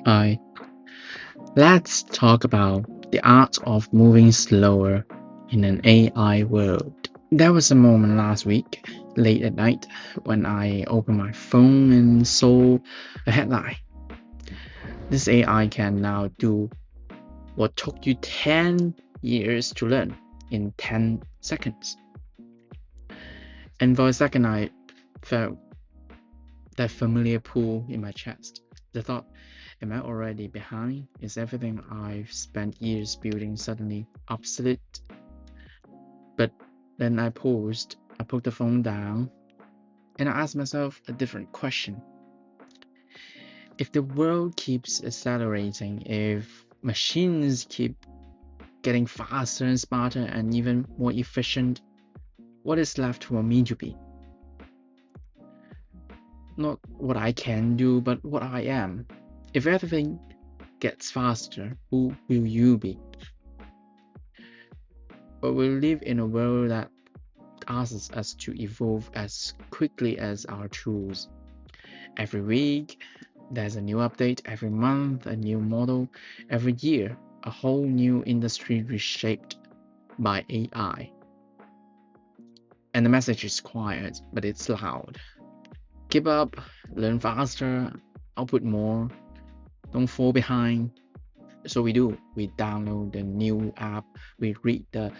Hi, let's talk about the art of moving slower in an AI world. There was a moment last week, late at night, when I opened my phone and saw a headline. This AI can now do what took you 10 years to learn in 10 seconds. And for a second, I felt that familiar pull in my chest. The thought, am I already behind? Is everything I've spent years building suddenly obsolete? But then I paused, I put the phone down, and I asked myself a different question. If the world keeps accelerating, if machines keep getting faster and smarter and even more efficient, what is left for me to be? Not what I can do, but what I am. If everything gets faster, who will you be? But we live in a world that asks us to evolve as quickly as our tools. Every week, there's a new update, every month, a new model, every year, a whole new industry reshaped by AI. And the message is quiet, but it's loud. Keep up, learn faster, output more, don't fall behind. So we do. We download the new app, we read the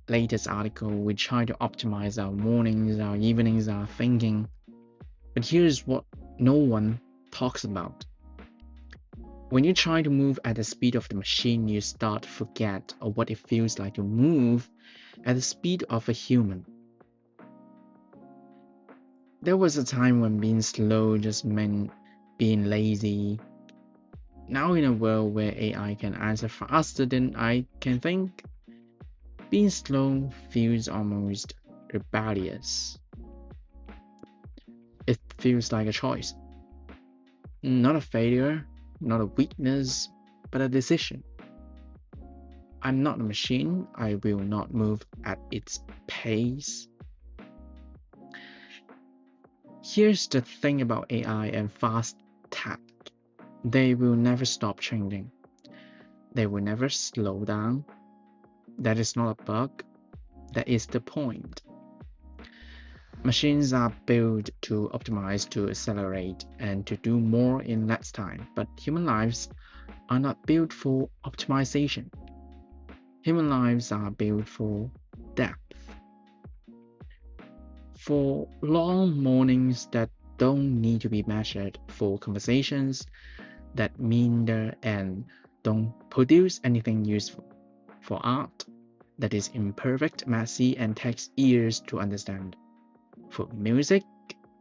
latest article, we try to optimize our mornings, our evenings, our thinking. But here's what no one talks about. When you try to move at the speed of the machine, you start to forget what it feels like to move at the speed of a human. There was a time when being slow just meant being lazy. Now, in a world where AI can answer faster than I can think, being slow feels almost rebellious. It feels like a choice, not a failure, not a weakness, but a decision. I'm not a machine. I will not move at its pace. Here's the thing about AI and fast tech. They will never stop changing. They will never slow down. That is not a bug. That is the point. Machines are built to optimize, to accelerate, and to do more in less time. But human lives are not built for optimization. Human lives are built for depth, for long mornings that don't need to be measured, for conversations that meander and don't produce anything useful, for art that is imperfect, messy, and takes years to understand, for music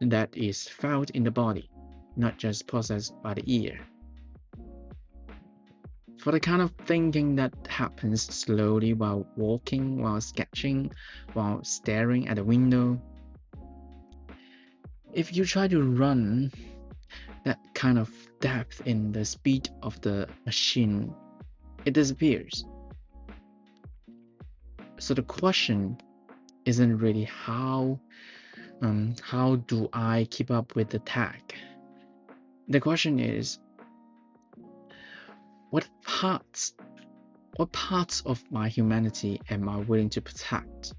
that is felt in the body, not just processed by the ear, for the kind of thinking that happens slowly while walking, while sketching, while staring at a window. If you try to run that kind of depth in the speed of the machine, it disappears. So the question isn't really how do I keep up with the tech? The question is what parts what parts of my humanity am I willing to protect,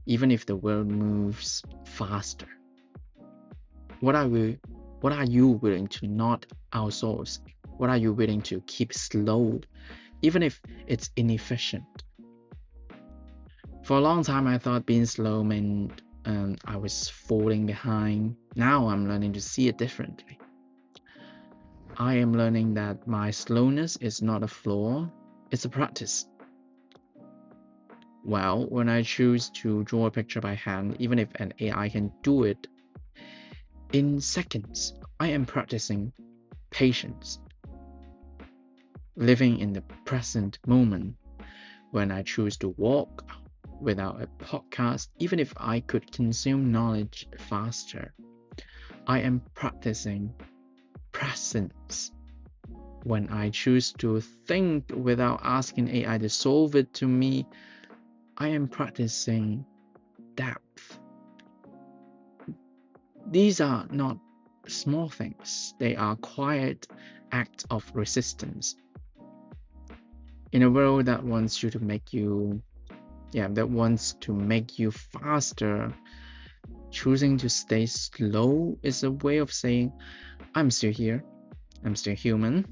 even if the world moves faster? What are we what are you willing to not outsource? What are you willing to keep slow, even if it's inefficient? For a long time, I thought being slow meant I was falling behind. Now I'm learning to see it differently. I am learning that my slowness is not a flaw, it's a practice. Well, when I choose to draw a picture by hand, even if an AI can do it in seconds, I am practicing patience, living in the present moment. When I choose to walk without a podcast, even if I could consume knowledge faster, I am practicing presence. When I choose to think without asking AI to solve it to me, I am practicing depth. These are not small things. They are quiet acts of resistance. In a world that wants to make you faster, choosing to stay slow is a way of saying, I'm still here, I'm still human,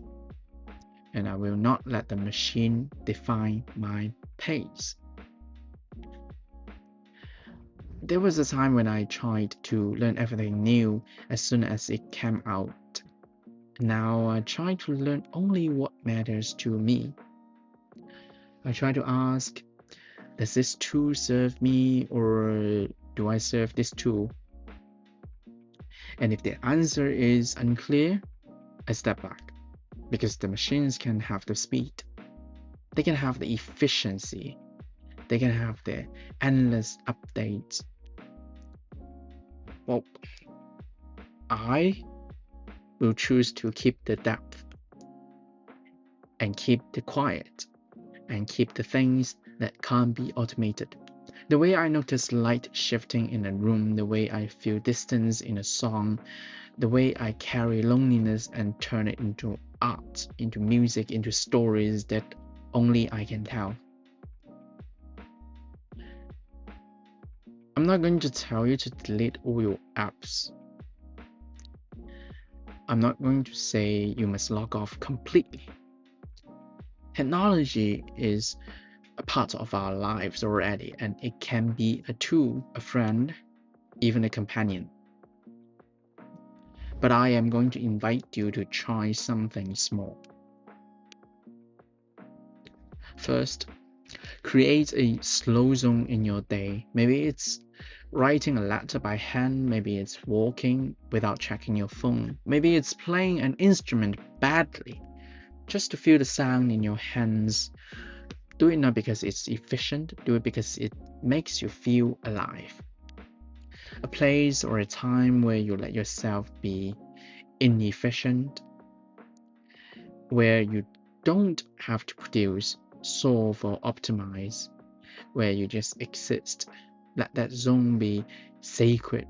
and I will not let the machine define my pace. There was a time when I tried to learn everything new as soon as it came out. Now I try to learn only what matters to me. I try to ask, does this tool serve me, or do I serve this tool? And if the answer is unclear, I step back, because the machines can have the speed, they can have the efficiency, they can have the endless updates. Well, I will choose to keep the depth and keep the quiet and keep the things that can't be automated. The way I notice light shifting in a room, the way I feel distance in a song, the way I carry loneliness and turn it into art, into music, into stories that only I can tell. I'm not going to tell you to delete all your apps. I'm not going to say you must log off completely. Technology is a part of our lives already, and it can be a tool, a friend, even a companion. But I am going to invite you to try something small. First, create a slow zone in your day. Maybe it's writing a letter by hand, maybe it's walking without checking your phone, maybe it's playing an instrument badly, just to feel the sound in your hands. Do it not because it's efficient, do it because it makes you feel alive. A place or a time where you let yourself be inefficient, where you don't have to produce, solve, or optimize, where you just exist. Let that zone be sacred.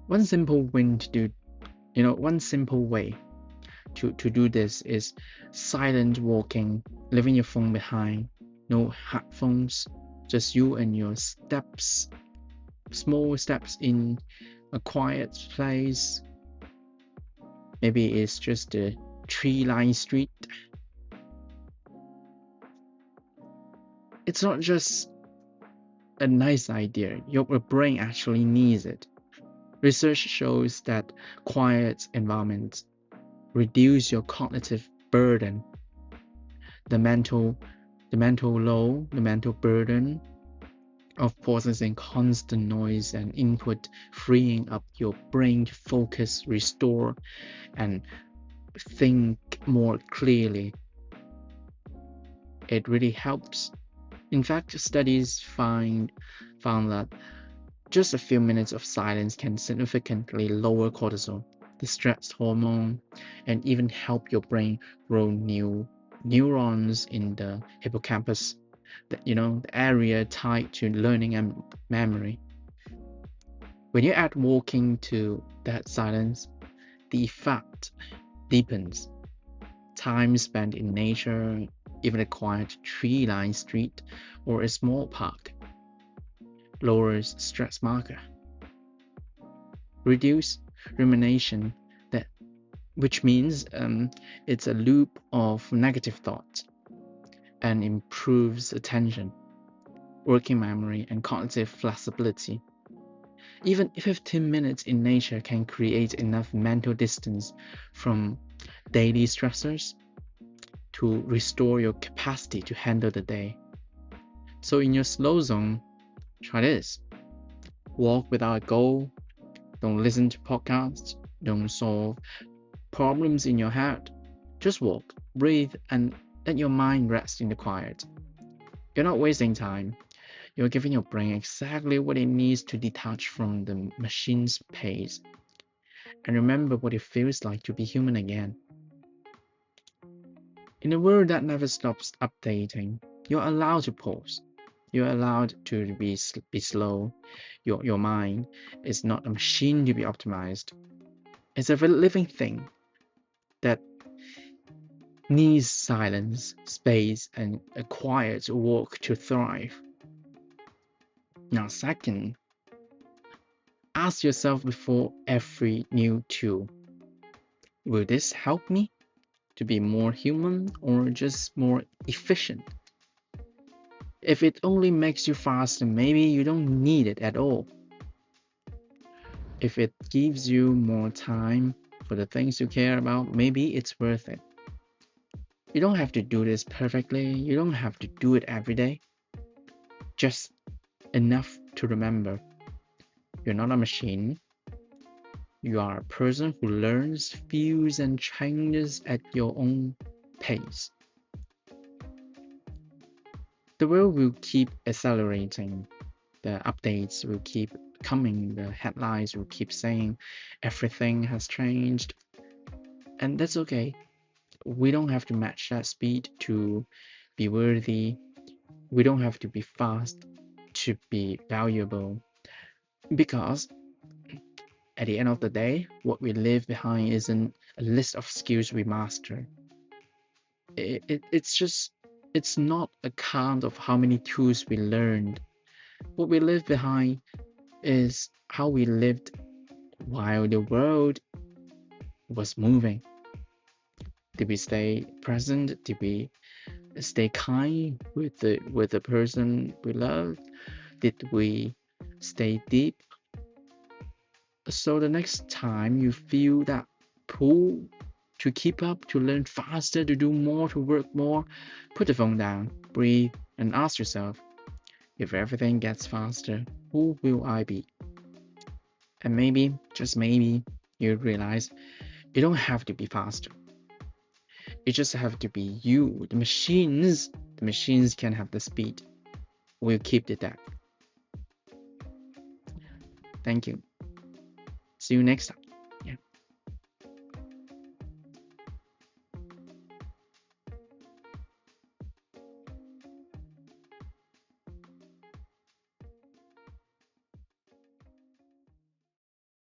One simple way to do this is silent walking, leaving your phone behind, no headphones, just you and your steps, small steps in a quiet place. Maybe it's just a tree-lined street. It's not just a nice idea, your brain actually needs it. Research shows that quiet environments reduce your cognitive burden, the mental burden of processing constant noise and input, freeing up your brain to focus, restore, and think more clearly. It really helps. In fact, studies found that just a few minutes of silence can significantly lower cortisol, the stress hormone, and even help your brain grow new neurons in the hippocampus, the area tied to learning and memory. When you add walking to that silence, the effect deepens. Time spent in nature, even a quiet tree-lined street or a small park, lowers stress marker, reduce rumination, which means it's a loop of negative thoughts, and improves attention, working memory, and cognitive flexibility. Even 15 minutes in nature can create enough mental distance from daily stressors to restore your capacity to handle the day. So in your slow zone, try this. Walk without a goal. Don't listen to podcasts. Don't solve problems in your head. Just walk, breathe, and let your mind rest in the quiet. You're not wasting time. You're giving your brain exactly what it needs to detach from the machine's pace and remember what it feels like to be human again. In a world that never stops updating, you're allowed to pause. You're allowed to be slow. Your mind is not a machine to be optimized. It's a living thing that needs silence, space, and a quiet walk to thrive. Now, second, ask yourself before every new tool, will this help me to be more human or just more efficient? If it only makes you faster, maybe you don't need it at all. If it gives you more time for the things you care about, maybe it's worth it. You don't have to do this perfectly, you don't have to do it every day. Just enough to remember you're not a machine. You are a person who learns, feels, and changes at your own pace. The world will keep accelerating. The updates will keep coming. The headlines will keep saying everything has changed. And that's okay. We don't have to match that speed to be worthy. We don't have to be fast to be valuable. Because at the end of the day, what we leave behind isn't a list of skills we master. It's not a count of how many tools we learned. What we leave behind is how we lived while the world was moving. Did we stay present? Did we stay kind with the person we loved? Did we stay deep? So the next time you feel that pull to keep up, to learn faster, to do more, to work more, put the phone down, breathe, and ask yourself, if everything gets faster, who will I be? And maybe, just maybe, you realize you don't have to be faster. You just have to be you. The machines can have the speed. We'll keep the depth. Thank you. See you next time.